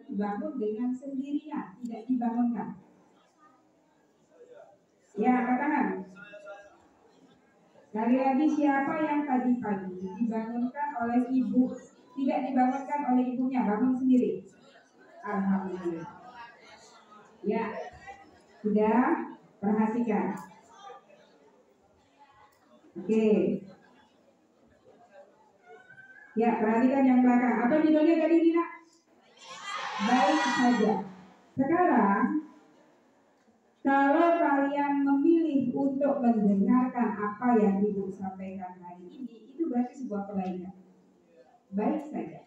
dibangun dengan sendirinya, tidak dibangunkan? Ya, katakan. Sekali lagi, siapa yang tadi pagi dibangunkan oleh ibu, tidak dibangunkan oleh ibunya, bangun sendiri? Alhamdulillah. Ya, sudah, perhatikan. Oke. Ya, perhatikan yang belakang. Apa judulnya tadi, Nina? Baik saja. Sekarang, kalau kalian memilih untuk mendengarkan apa yang ibu sampaikan hari ini, itu berarti sebuah kebaikan. Baik saja.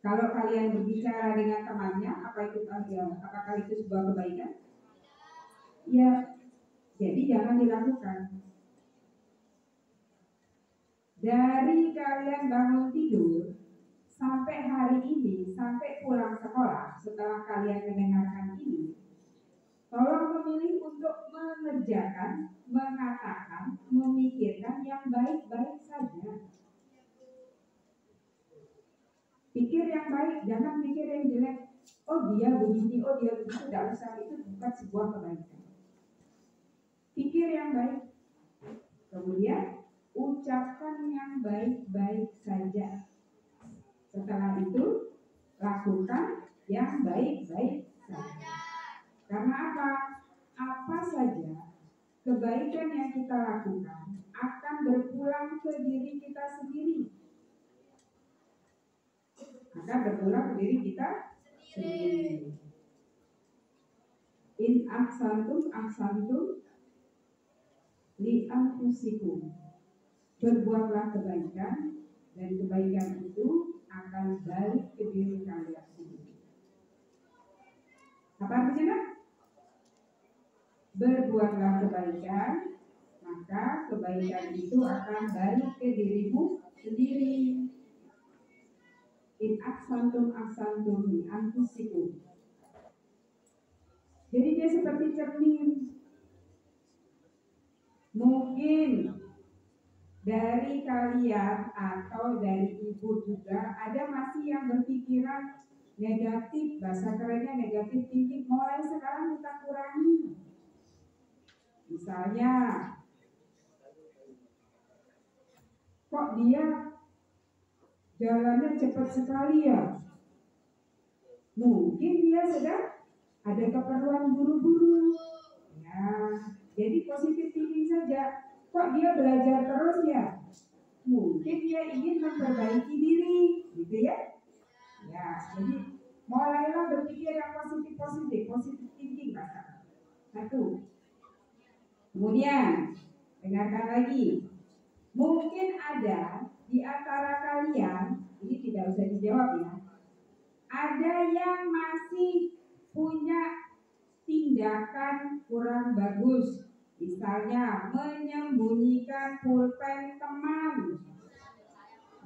Kalau kalian berbicara dengan temannya, apakah itu sebuah kebaikan? Ya, jadi jangan dilakukan. Dari kalian bangun tidur sampai hari ini, sampai pulang sekolah, setelah kalian mendengarkan ini, tolong memilih untuk mengerjakan, mengatakan, memikirkan yang baik-baik saja. Pikir yang baik, jangan pikir yang jelek. Oh dia begini, oh dia begitu, tidak usah, itu bukan sebuah kebaikan. Pikir yang baik, kemudian ucapkan yang baik-baik saja. Setelah itu lakukan yang baik-baik saja. Karena apa? Apa saja kebaikan yang kita lakukan akan berpulang ke diri kita sendiri. Akan berpulang ke diri kita sendiri. In ahsantum li anfusikum. Berbuatlah kebaikan, dan kebaikan itu akan balik ke diri kalian sendiri. Apa artinya? Berbuatlah kebaikan, maka kebaikan itu akan balik ke dirimu sendiri. In ahsantum li anfusikum. Jadi dia seperti cermin. Mungkin dari kalian atau dari ibu juga ada masih yang berpikiran negatif, bahasa kerennya negatif thinking. Mulai sekarang kita kurangi. Misalnya, kok dia jalannya cepat sekali ya? Mungkin dia sedang ada keperluan buru-buru. Ya, jadi positif thinking saja. Kok dia belajar terus ya? Mungkin dia ingin memperbaiki diri, gitu ya? Ya, jadi mulailah berpikir yang positif thinking bahasa. Satu. Kemudian dengarkan lagi. Mungkin ada di antara kalian, ini tidak usah dijawab ya. Ada yang masih punya tindakan kurang bagus. Misalnya menyembunyikan pulpen teman.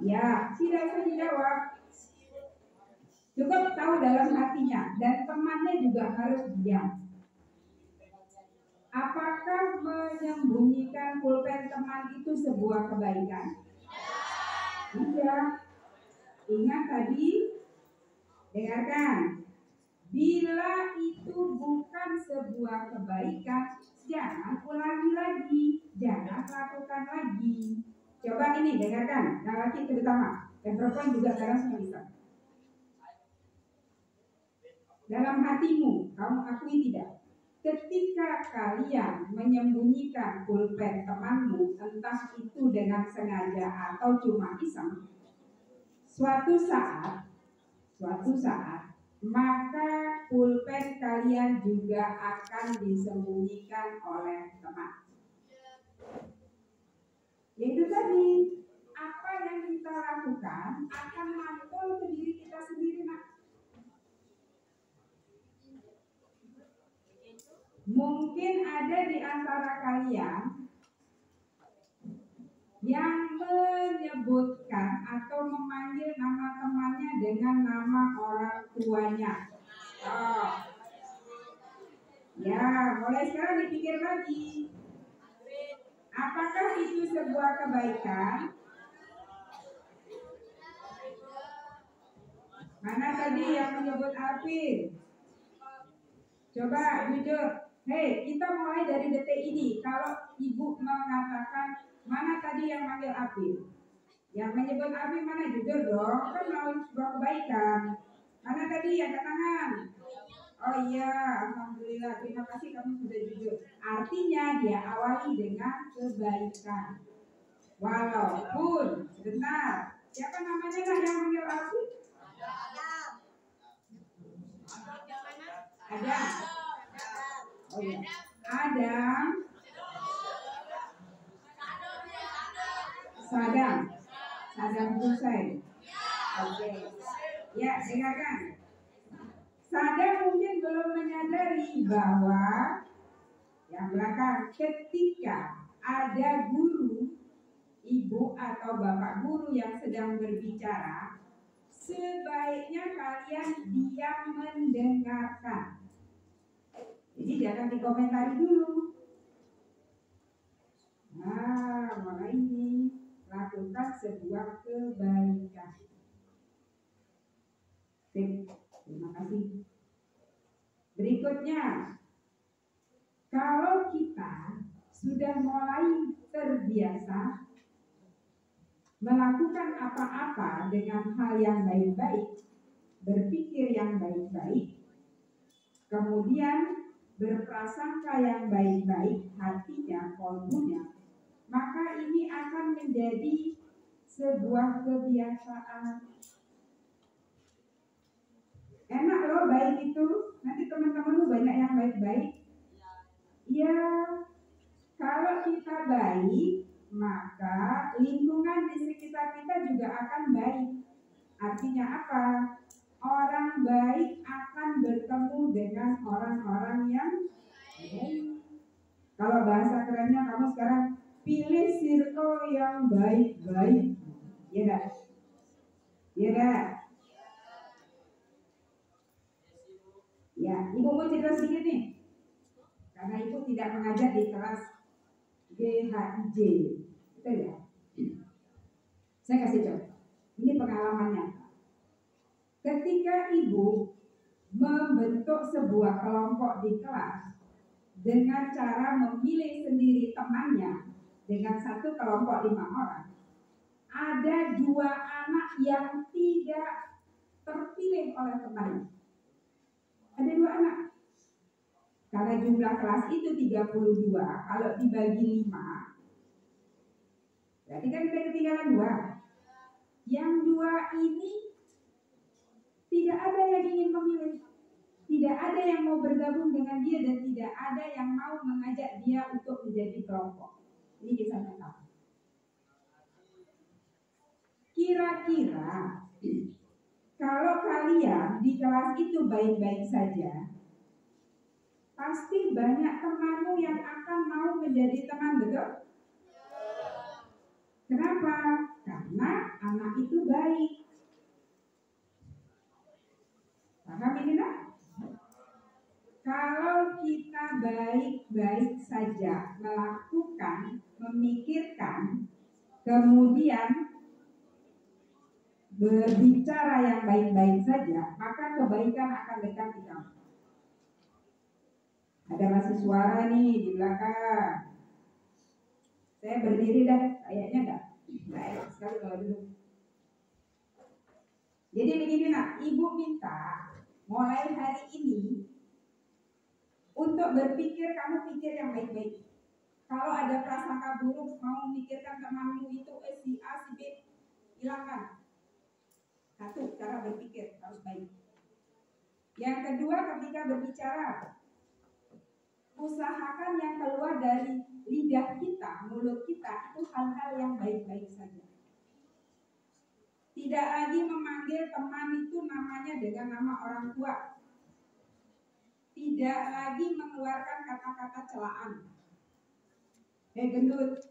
Ya, tidak usah dijawab. Cukup tahu dalam hatinya, dan temannya juga harus diam. Apakah menyembunyikan pulpen teman itu sebuah kebaikan? Tidak. Ingat tadi, dengarkan. Bila itu bukan sebuah kebaikan, jangan ulangi lagi, jangan lakukan lagi. Coba ini dengarkan, laki terutama, dan perempuan juga sekarang semua bisa. Dalam hatimu, kamu akui tidak? Ketika kalian menyembunyikan pulpen temanmu, entah itu dengan sengaja atau cuma iseng, suatu saat, maka pulpen kalian juga akan disembunyikan oleh teman. Yaitu tadi, apa yang kita lakukan akan mantul ke diri kita sendiri, nak. Mungkin ada di antara kalian yang menyebutkan atau memanggil nama temannya dengan nama orang tuanya. Oh. Ya, mulai sekarang dipikir lagi. Apakah itu sebuah kebaikan? Mana tadi yang menyebut Arvin? Coba jujur. Hei, kita mulai dari detik ini. Kalau ibu mengatakan mana tadi yang manggil Arvin? Yang menyebut Arvin mana? Jujur dong. Kan mau sebuah kebaikan. Mana tadi yang tangan? Oh iya, alhamdulillah. Terima kasih kamu sudah jujur. Artinya dia awali dengan kebaikan. Walaupun sebentar. Siapa namanya lah yang manggil Arvin? Adam. Oh ya. Adam. Sadam Hussein. Oke. Ya, dengarkan. Sadam mungkin belum menyadari bahwa yang belakang ketika ada guru, ibu atau bapak guru yang sedang berbicara, sebaiknya kalian diam mendengarkan. Jadi jangan dikomentari dulu. Nah, mulai ini lakukan sebuah kebaikan. Terima kasih. Berikutnya, kalau kita sudah mulai terbiasa melakukan apa-apa dengan hal yang baik-baik, berpikir yang baik-baik, kemudian berprasangka yang baik-baik, hatinya, kolbunya, maka ini akan menjadi sebuah kebiasaan. Enak loh baik itu. Nanti teman-teman banyak yang baik-baik. Ya, kalau kita baik, maka lingkungan di sekitar kita juga akan baik. Artinya apa? Orang baik akan bertemu dengan orang-orang yang baik. Kalau bahasa kerennya kamu sekarang pilih circle yang baik-baik. Ya enggak? Ya enggak? Ya, ibu mau cerita sedikit nih. Karena ibu tidak mengajar di kelas GHIJ. Betul ya? Saya kasih contoh. Ini pengalamannya. Ketika ibu membentuk sebuah kelompok di kelas dengan cara memilih sendiri temannya dengan satu kelompok 5 orang, ada 2 anak yang tidak terpilih oleh temannya. Ada 2 anak. Karena jumlah kelas itu 32, kalau dibagi 5, berarti kan kita ketinggalan 2. Yang 2 ini tidak ada yang ingin memilih. Tidak ada yang mau bergabung dengan dia dan tidak ada yang mau mengajak dia untuk menjadi kelompok. Ini kisah nyata. Kira-kira kalau kalian di kelas itu baik-baik saja, pasti banyak temanmu yang akan mau menjadi teman, betul? Kenapa? Karena anak itu baik. Paham ini nak? Kalau kita baik-baik saja melakukan, memikirkan, kemudian berbicara yang baik-baik saja, maka kebaikan akan dekat di kamu. Ada masih suara nih di belakang. Saya berdiri dah, kayaknya enggak enak sekali kalau duduk. Jadi begini nak, ibu minta mulai hari ini untuk berpikir, kamu pikir yang baik-baik. Kalau ada prasangka buruk, mau memikirkan temanmu itu si A, si B, hilangkan. Satu, cara berpikir harus baik. Yang kedua, ketika berbicara, usahakan yang keluar dari lidah kita, mulut kita, itu hal-hal yang baik-baik saja. Tidak lagi memanggil teman itu namanya dengan nama orang tua. Tidak lagi mengeluarkan kata-kata celaan. Hei gendut,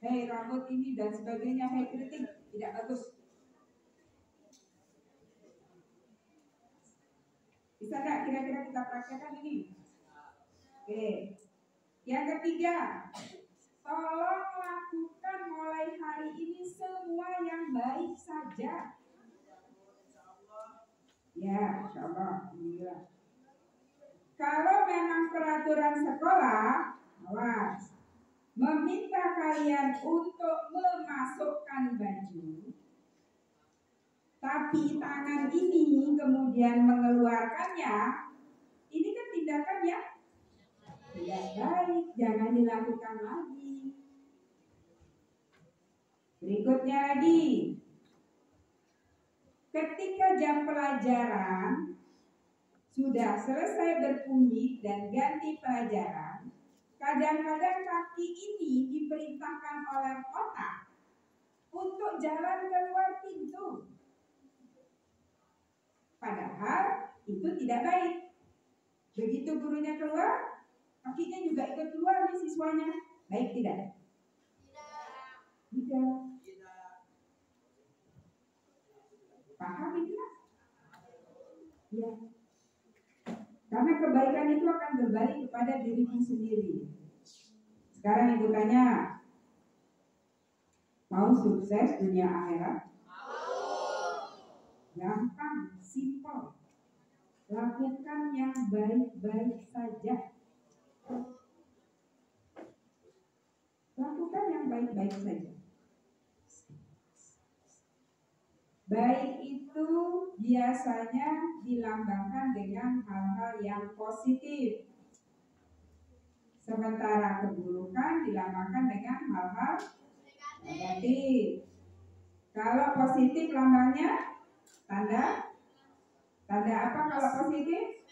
hei rambut ini dan sebagainya, hei keriting, tidak bagus. Bisa nggak kira-kira kita praktekkan ini? Oke. Yang ketiga, tolong lakukan mulai hari ini semua yang baik saja. Ya, insya Allah. Alhamdulillah. Kalau memang peraturan sekolah, awas, meminta kalian untuk memasukkan baju, tapi tangan ini kemudian mengeluarkannya, ini kan tindakan yang tidak baik, jangan dilakukan lagi. Berikutnya lagi, ketika jam pelajaran sudah selesai berbunyi dan ganti pelajaran, kadang-kadang kaki ini diperintahkan oleh otak untuk jalan keluar pintu. Padahal itu tidak baik. Begitu gurunya keluar, kakinya juga ikut keluar nih siswanya. Baik tidak? Tidak. Paham itu? Ya. Karena kebaikan itu akan berbalik kepada dirimu sendiri. Sekarang ibu tanya, mau sukses dunia akhirat? Gampang, simpel. Lakukan yang baik-baik saja. Lakukan yang baik-baik saja. Baik itu biasanya dilambangkan dengan hal-hal yang positif. Sementara keburukan dilambangkan dengan hal-hal negatif. Kalau positif lambangnya tanda apa kalau positif?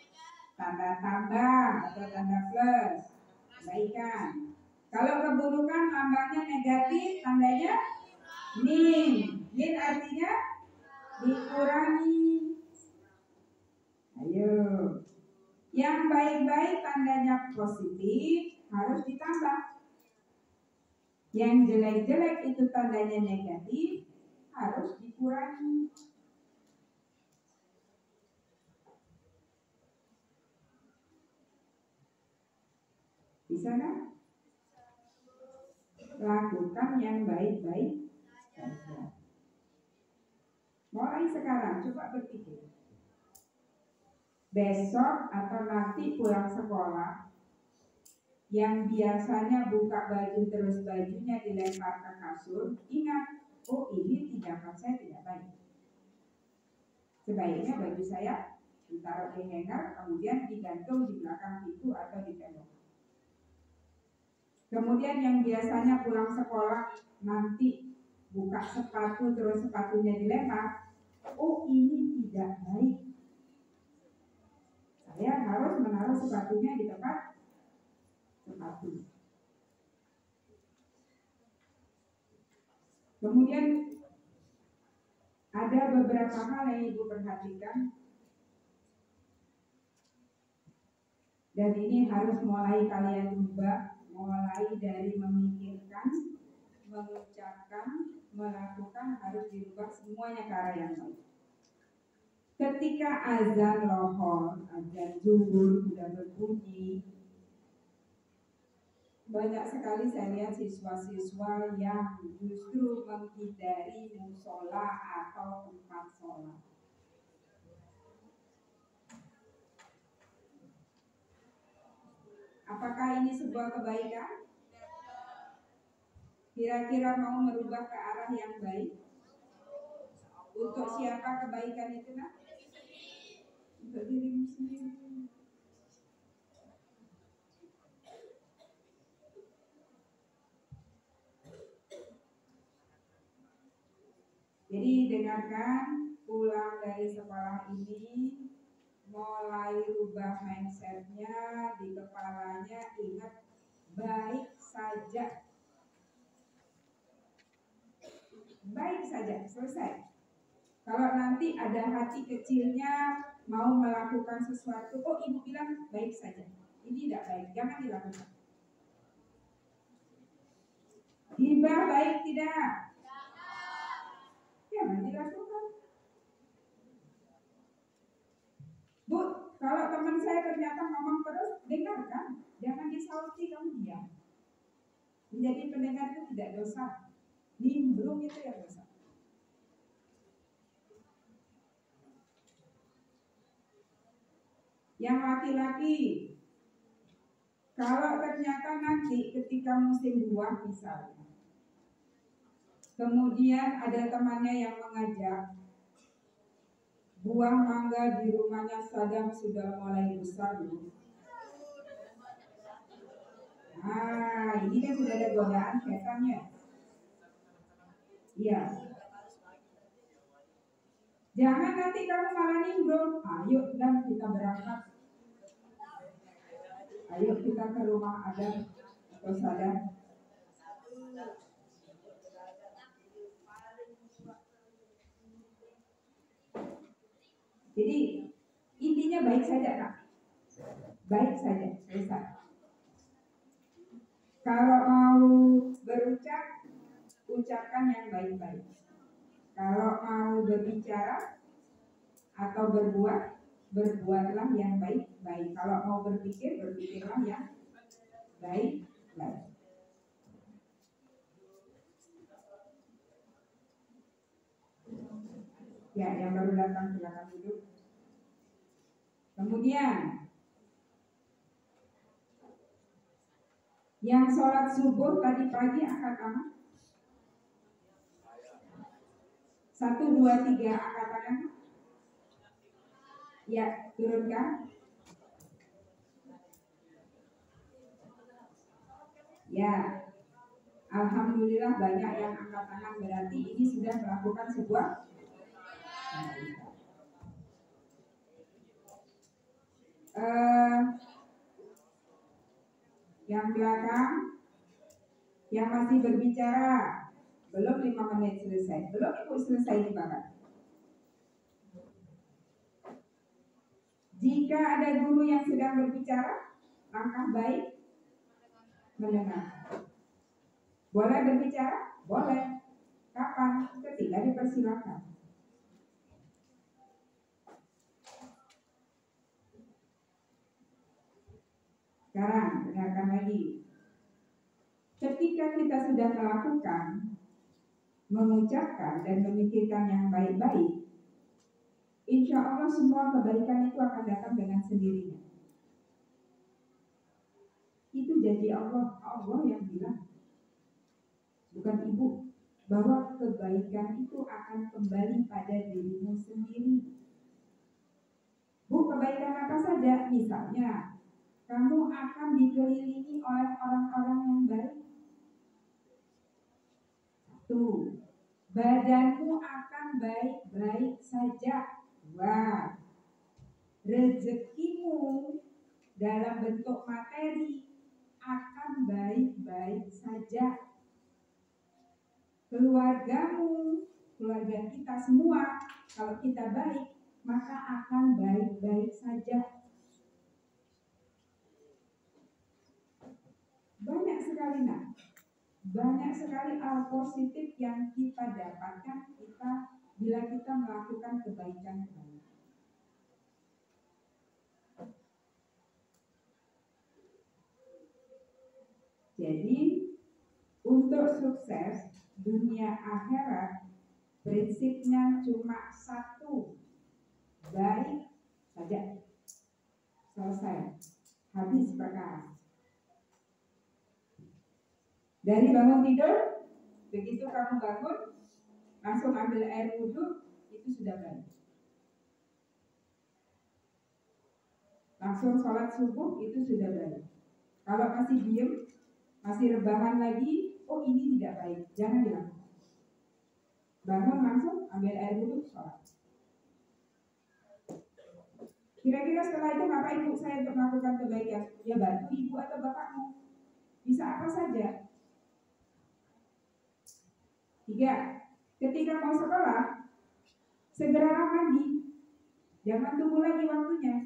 Tanda tambah atau tanda plus, kebaikan. Kalau keburukan lambangnya negatif, tandanya min. Min artinya dikurangi. Ayo, yang baik-baik tandanya positif harus ditambah. Yang jelek-jelek itu tandanya negatif harus dikurangi. Bisa kan? Lakukan yang baik-baik saja. Mulai sekarang coba berpikir. Besok atau nanti pulang sekolah, yang biasanya buka baju terus bajunya dilempar ke kasur, ingat, oh ini tindakan saya tidak baik. Sebaiknya baju saya ditaruh di hanger, kemudian digantung di belakang pintu atau di tembok. Kemudian yang biasanya pulang sekolah nanti buka sepatu terus sepatunya dilempar, oh ini tidak baik. Saya harus menaruh sepatunya di tempat sepatu. Kemudian ada beberapa hal yang ibu perhatikan, dan ini harus mulai kalian ubah, mulai dari memikirkan, mengucapkan, melakukan, harus dirubah semuanya ke arah yang baik. Ketika azan lohor, azan zuhur sudah berbunyi, banyak sekali saya lihat siswa-siswa yang justru menghindari musola atau tempat sholat. Apakah ini sebuah kebaikan? Kira-kira mau merubah ke arah yang baik? Untuk siapa kebaikan itu, nak? Untuk dirimu sendiri. Jadi dengarkan, pulang dari sekolah ini mulai rubah mindsetnya di kepalanya, ingat baik saja. Baik saja, selesai. Kalau nanti ada hati kecilnya mau melakukan sesuatu, oh ibu bilang baik saja, ini tidak baik, jangan dilakukan. Hibah baik tidak? Jangan dilakukan. Bu, kalau teman saya ternyata ngomong terus, dengarkan, jangan disauti, kamu diam. Menjadi pendengar itu tidak dosa, nimbrung itu yang dosa. Yang laki-laki, kalau ternyata nanti ketika musim buah misalnya, kemudian ada temannya yang mengajak, buah mangga di rumahnya Sadam sudah mulai besar loh. Nah, ini kan sudah ada godaan setannya. Iya. Jangan nanti kamu malah nimbrung. Ayo dan kita berangkat. Ayo kita ke rumah Adam atau Sadam. Jadi intinya baik saja Kak. Baik saja, selesai. Kalau mau berucap, ucapkan yang baik-baik. Kalau mau berbicara atau berbuat, berbuatlah yang baik-baik. Kalau mau berpikir, berpikirlah yang baik-baik. Ya, yang baru datang silakan duduk. Kemudian yang sholat subuh tadi pagi angkat tangan. 1, 2, 3 angkat tangan. Ya, turunkan. Ya, alhamdulillah banyak yang angkat tangan, berarti ini sudah melakukan sebuah yang belakang yang masih berbicara belum 5 menit selesai, belum Ibu selesai dibakar. Jika ada guru yang sedang berbicara, langkah baik mendengar. Boleh berbicara? Boleh. Kapan? Ketika dipersilakan. Sekarang dengarkan lagi. Ketika kita sudah melakukan, mengucapkan dan memikirkan yang baik-baik, insya Allah semua kebaikan itu akan datang dengan sendirinya. Itu janji Allah, Allah yang bilang, bukan Ibu, bahwa kebaikan itu akan kembali pada dirimu sendiri. Bu, kebaikan apa saja? Misalnya, kamu akan dikelilingi oleh orang-orang yang baik. 1, badanmu akan baik-baik saja. 2, rezekimu dalam bentuk materi akan baik-baik saja. Keluargamu, keluarga kita semua, kalau kita baik, maka akan baik-baik saja. Banyak sekali banyak sekali hal positif yang kita dapatkan bila kita melakukan kebaikan-kebaikan. Jadi untuk sukses dunia akhirat prinsipnya cuma 1, baik saja. Selesai, habis perkara. Dari bangun tidur, begitu kamu bangun, langsung ambil air wudhu, itu sudah baik. Langsung sholat subuh, itu sudah baik. Kalau masih diem, masih rebahan lagi, oh ini tidak baik, jangan dilakukan. Bangun langsung ambil air wudhu, sholat. Kira-kira setelah itu ngapain Ibu saya untuk melakukan kebaikan? Ya bantu ibu atau bapakmu. Bisa apa saja. 3, ketika mau sekolah, segeralah mandi. Jangan tunggu lagi waktunya.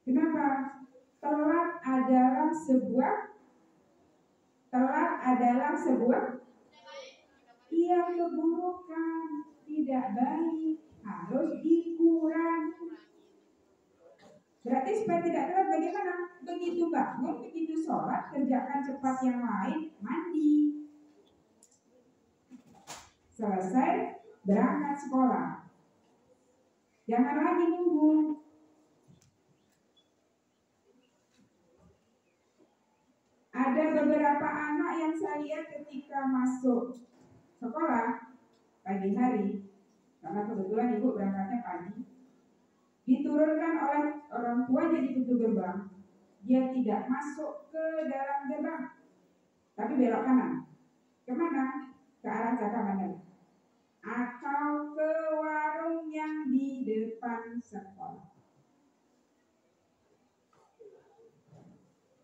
Kenapa? Telat adalah sebuah keburukan, tidak baik, harus dikurangi. Berarti supaya tidak telat bagaimana? Begitu bangun, begitu sholat, kerjakan cepat yang lain, mandi. Selesai, berangkat sekolah. Jangan lagi nunggu. Ada beberapa anak yang saya lihat ketika masuk sekolah pagi hari, karena kebetulan ibu berangkatnya pagi, diturunkan oleh orang tuanya di pintu gerbang. Dia tidak masuk ke dalam gerbang, tapi belok kanan. Kemana? Ke arah Cakabandar atau ke warung yang di depan sekolah.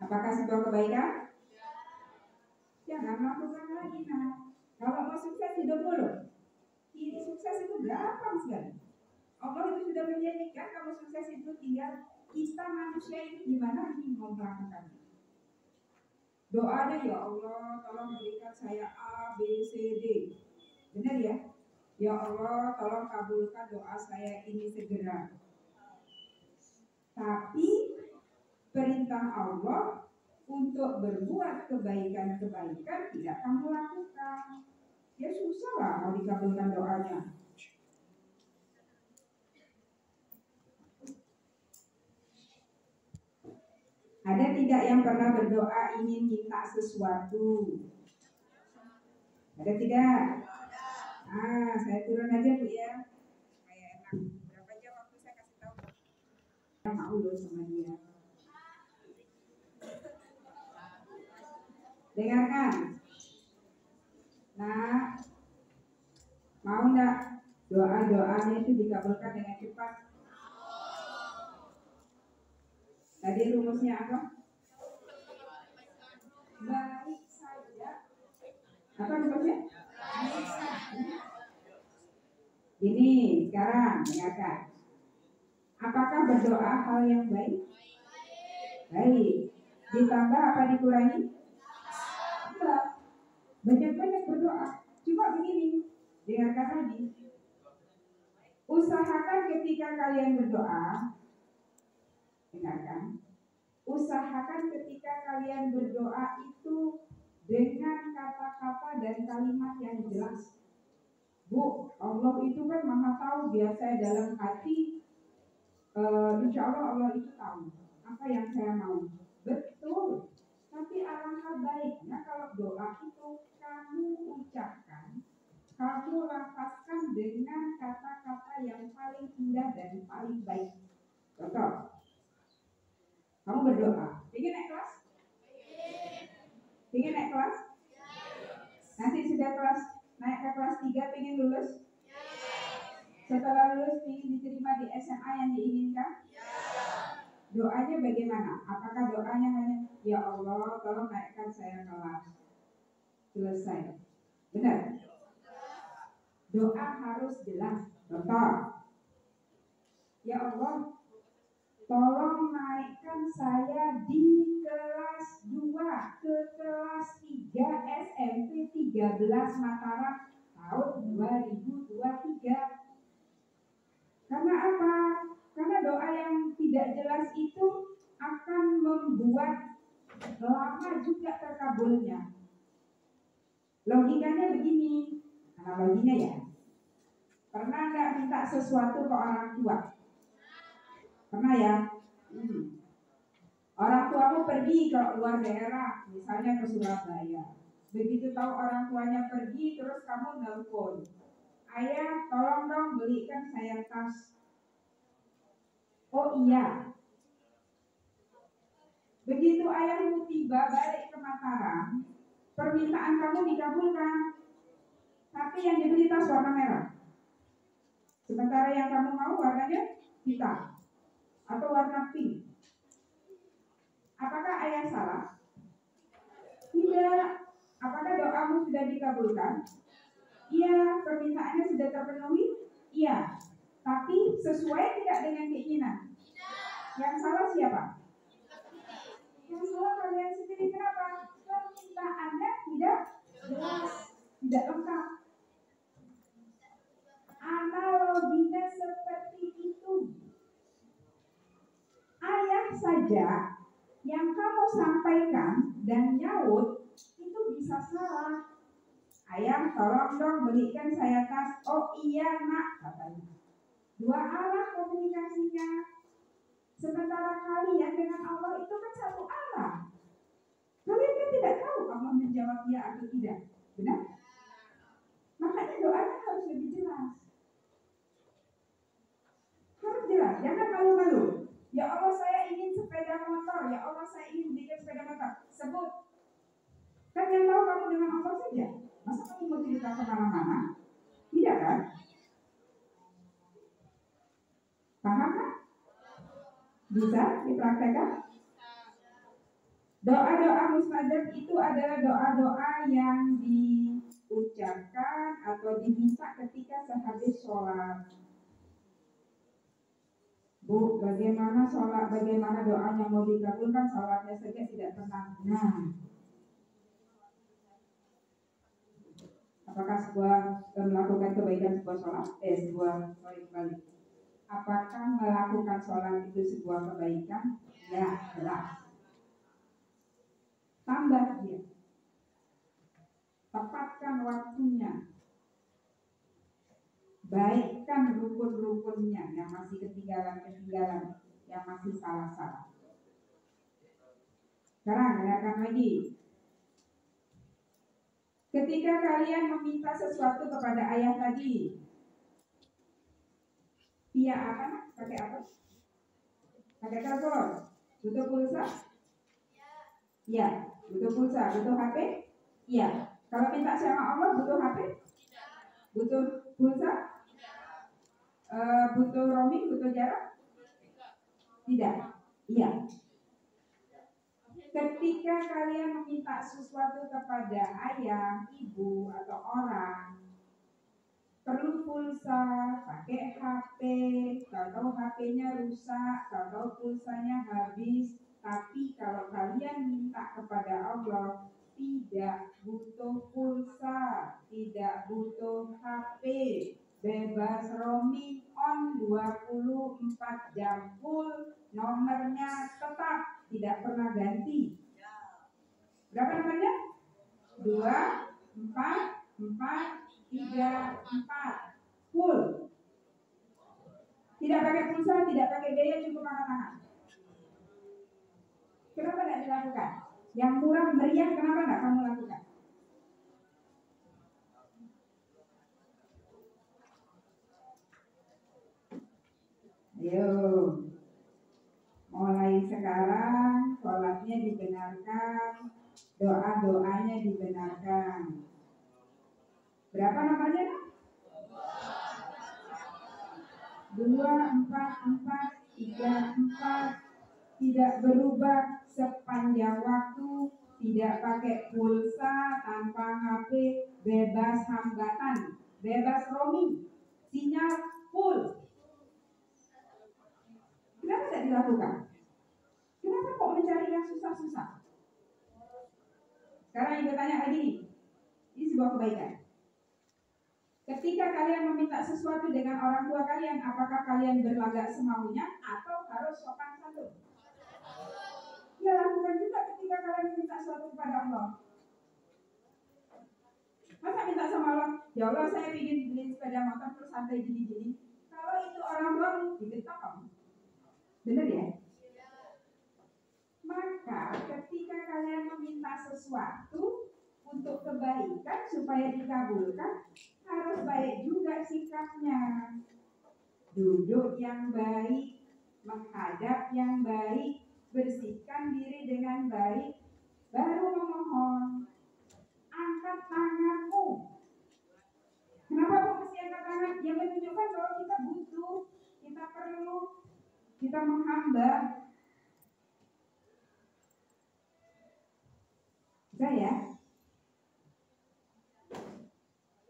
Apakah sebuah kebaikan? Jangan lakukan lagi, nah. Kalau mau sukses hidup dulu. Ini sukses itu gampang sekali. Allah itu sudah menjanjikan kamu sukses itu, tinggal kita manusia ini gimana nih mau melakukannya. Doanya, ya Allah tolong berikan saya A, B, C, D. Benar ya? Ya Allah tolong kabulkan doa saya ini segera. Tapi perintah Allah untuk berbuat kebaikan-kebaikan tidak kamu lakukan. Ya susah lah mau dikabulkan doanya. Ada tidak yang pernah berdoa ingin minta sesuatu? Ada tidak? Saya turun aja Bu ya. Kayak enak. Berapa jam waktu saya kasih tahu? Saya mau loh sama dia. Dengarkan. Nah, mau enggak doa-doanya itu dikabulkan dengan cepat? Tadi rumusnya apa? Baik saja. Apa rumusnya? Baik saja. Ini sekarang dengarkan. Apakah berdoa hal yang baik? Baik. Ditambah apa dikurangi? Enggak. Banyak-banyak berdoa. Cuma begini, dengarkan lagi. Usahakan ketika kalian berdoa, dengarkan. Usahakan ketika kalian berdoa itu dengan kata-kata dan kalimat yang jelas. Bu, Allah itu kan maha tahu, biasa dalam hati. Insya Allah itu tahu apa yang saya mau. Betul. Tapi alangkah baiknya kalau doa itu kamu ucapkan, kamu lafazkan dengan kata-kata yang paling indah dan paling baik. Contoh, kamu berdoa, ingin naik kelas? Ingin naik kelas? Nanti sudah naik ke kelas 3, ingin lulus? Setelah lulus ingin diterima di SMA yang diinginkan? Doanya bagaimana? Apakah doanya hanya ya Allah tolong naikkan saya kelas? Selesai. Benar? Doa harus jelas. Contoh, ya Allah tolong naikkan saya di kelas 2 ke kelas 3 SMP 13 Mataram tahun 2023. Karena apa? Karena doa yang tidak jelas itu akan membuat lama juga terkabulnya. Logikanya begini, analoginya ya. Pernah nggak minta sesuatu ke orang tua? Pernah ya? Orang tuamu pergi ke luar daerah, misalnya ke Surabaya. Begitu tahu orang tuanya pergi, terus kamu nelpon, ayah tolong dong belikan saya tas. Oh iya. Begitu ayahmu tiba balik ke Mataram, permintaan kamu dikabulkan, tapi yang dibeli tas warna merah. Sementara yang kamu mau warnanya hitam atau warna pink. Apakah ayah salah? Tidak. Apakah doamu sudah dikabulkan? Iya. Permintaannya sudah terpenuhi? Iya. Tapi sesuai tidak dengan keinginan? Yang salah siapa? Yang salah kalian sendiri. Kenapa? Permintaannya tidak jelas, tidak lengkap. Analoginya seperti itu. Ayah saja yang kamu sampaikan dan nyaut itu bisa salah. Ayah tolong dong belikan saya tas. Oh iya nak, katanya. Dua arah komunikasinya. Sementara kalian dengan Allah itu kan satu arah. Kalian kan tidak menjawab ya atau tidak. Benar? Makanya doanya harus lebih jelas. Harus jelas, jangan malu-malu. Ya Allah saya ingin sepeda motor, ya Allah saya ingin bikin sepeda motor. Sebut. Kan yang tahu kamu dengan Allah saja. Masa kamu mau cerita kemana-mana? Tidak kan? Paham kan? Bisa dipraktekkan? Doa-doa mustajab itu adalah doa-doa yang diucapkan atau diminta ketika sehabis sholat. Bu, bagaimana sholat, bagaimana doanya mau dikabulkan, sholatnya saja tidak pernah. Nah, apakah sebuah melakukan kebaikan sebuah sholat? Apakah melakukan sholat itu sebuah kebaikan? Ya, jelas. Tambah dia, tepatkan waktunya, baikkan rukun-rukunnya yang masih ketinggalan, yang masih salah-salah. Sekarang dengarkan lagi. Ketika kalian meminta sesuatu kepada ayah tadi, via apa? Pakai apa? Pakai telepon? Butuh pulsa? Ya. Butuh pulsa? Butuh HP? Iya. Kalau minta sama Allah butuh HP? Butuh pulsa? Butuh roaming? Butuh jarak? Tidak. Iya. Ketika kalian meminta sesuatu kepada ayah, ibu, atau orang, perlu pulsa, pakai HP, kalau HP-nya rusak, kalau pulsanya habis. Tapi kalau kalian minta kepada Allah, tidak butuh pulsa, tidak butuh HP, bebas roaming on 24 jam full, nomornya tetap tidak pernah ganti. Berapa nomornya? 2, 4, 3, 4 full. Tidak pakai pulsa, tidak pakai biaya, cukup angkat tangan. Kenapa tidak dilakukan? Yang murah meriah kenapa tidak kamu lakukan? Ayo, mulai sekarang sholatnya dibenarkan, doa-doanya dibenarkan. Berapa namanya? 2, 4, 3, 4. Tidak berubah sepanjang waktu, tidak pakai pulsa, tanpa HP, bebas hambatan, bebas roaming, sinyal full. Kenapa tidak dilakukan? Kenapa kok mencari yang susah-susah? Sekarang ibu tanya lagi nih, ini sebuah kebaikan. Ketika kalian meminta sesuatu dengan orang tua kalian, apakah kalian berlagak semaunya atau harus sopan santun? Ya lakukan juga ketika kalian minta sesuatu kepada Allah. Masa minta sama Allah, ya Allah saya ingin beli sepeda motor terus santai gini-gini. Kalau itu orang tuamu, digetok kamu. Benar ya? Maka ketika kalian meminta sesuatu untuk kebaikan supaya dikabulkan, harus baik juga sikapnya. Duduk yang baik, menghadap yang baik, bersihkan diri dengan baik, baru memohon. Angkat tanganmu. Kenapa kok mesti angkat tangan? Yang menunjukkan bahwa kita butuh, kita perlu, kita menghamba. Bisa ya?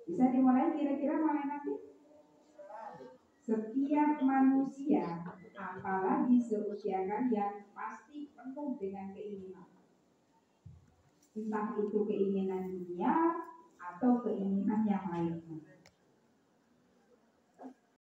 Bisa dimulai kira-kira mulai nanti? Setiap manusia, apalagi seusia kalian, pasti penuh dengan keinginan. Entah itu keinginan dunia atau keinginan yang lainnya.